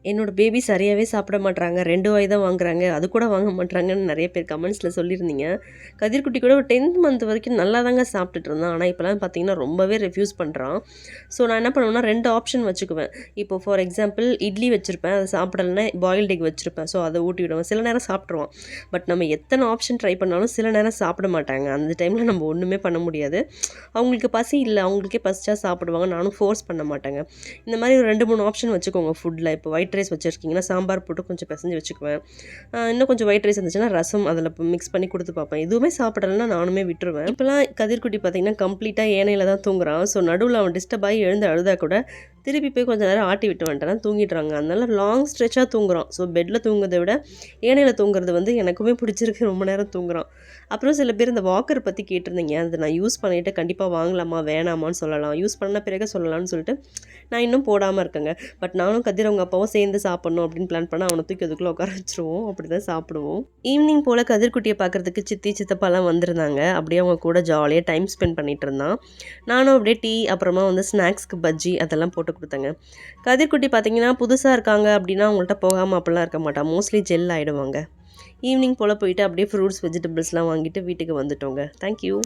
என்னோட பேபி சரியாவே சாப்பிட மாட்றாங்க. 2 வாய் தான் வாங்குறாங்க. அது கூட வாங்க மாட்றாங்கன்னு நெறைய பேர் கமெண்ட்ஸ்ல சொல்லியிருந்தீங்க. கதிர்குட்டி கூட ஒரு 10த் மந்த் வரைக்கும் நல்லா தாங்க சாப்பிட்டுட்டு இருந்தான். ஆனா இப்பலாம் பார்த்தீங்கன்னா, ரொம்பவே ரெஃப்யூஸ் பண்றான். ஸோ நான் என்ன பண்ணுவேன்னா 2 ஆப்ஷன் வச்சுக்குவேன். இப்போ ஃபார் எக்ஸாம்பிள் இட்லி வச்சிருப்பேன். அத சாப்பிடலன்னா பாயில்ட் எக் வச்சிருப்பேன். ஸோ அத ஊட்டி விடுவேன். சில நேரம் சாப்பிட்டுருவான். பட் நம்ம எத்தன ஆப்ஷன் ட்ரை பண்ணாலும் சில நேரம் சாப்பிட மாட்டாங்க. அந்த டைம்ல நம்ம ஒண்ணுமே பண்ண முடியாது. அவங்களுக்கு பசி இல்ல. அவங்களுக்கே பசிச்சா சாப்பிடுவாங்க. நானும் ஃபோர்ஸ் பண்ண மாட்டேங்க. இந்த மாரி ஒரு 2, 3 ஆப்ஷன் வச்சுக்கோங்க ஃபுட்ல. இப்போ ஒயிட் ரைஸ் வச்சிருக்கீங்கன்னா, சாம்பார் போட்டு கொஞ்சம் பெசஞ்சு வச்சுக்குவேன். இன்னும் கொஞ்சம் ஒயிட் ரைஸ் இருந்துச்சுன்னா, ரசம் அதில மிக்ஸ் பண்ணி குடுத்து பார்ப்பேன். எதுவுமே சாப்பிடலன்னா நானுமே விட்டுருவேன். இப்பலாம் கதிர்குட்டி பார்த்தீங்கன்னா, கம்ப்ளீட்டா ஏனையில தான் தூங்குறான். ஸோ நடுவுல அவன் டிஸ்டர்ப் ஆகி எழுந்து அழுதா கூட, திருப்பி போய் கொஞ்சம் நேரம் ஆட்டி விட்டு வந்துட்டேன்னா தூங்கிடுறாங்க. அதனால லாங் ஸ்ட்ரெச்சா தூங்குறான். ஸோ பெட்ல தூங்குறத விட, ஏனையில தூங்குறது வந்து எனக்குமே பிடிச்சிருக்கு. ரொம்ப நேரம் தூங்குறான். அப்புறம் சில பேர் இந்த வாக்கர் பத்தி கேட்டிருந்தீங்க. அது நான் யூஸ் பண்ணிட்டு கண்டிப்பா வாங்கலாமா, வேணாமான்னு சொல்லலாம். யூஸ் பண்ண பிறகு சொல்லலாம்னு சொல்லிட்டு, நான் இன்னும் போடாம இருக்கேங்க. பட் நானும் கதிர் அவங்க அப்பாவும் சேர்ந்து சாப்பிடணும் அப்படின்னு பிளான் பண்ணா, அவன தூக்கி அதுக்குள்ள உட்கார வச்சுருவோம். அப்படிதான் சாப்பிடுவோம். ஈவினிங் போல கதிர்குட்டிய பார்க்கறதுக்கு சித்தி, சித்தப்பாலாம் வந்திருந்தாங்க. அப்படியே அவங்க கூட ஜாலியா டைம் ஸ்பெண்ட் பண்ணிட்டு இருந்தான். நானும் அப்படியே டீ, அப்புறமா வந்து ஸ்நாக்ஸ்க்கு பஜ்ஜி அதெல்லாம் போட்டு குடுத்தேங்க. கதிர்குட்டி பார்த்தீங்கன்னா, புதுசா இருக்காங்க அப்படின்னா அவங்கள்ட்ட போகாம அப்படிலாம் இருக்க மாட்டான். மோஸ்ட்லி ஜெல் ஆயிடுவாங்க. ஈவினிங் போல போயிட்டு அப்படியே ஃப்ரூட்ஸ், வெஜிடபிள்ஸ்லாம் வாங்கிட்டு வீட்டுக்கு வந்துட்டோங்க. Thank you.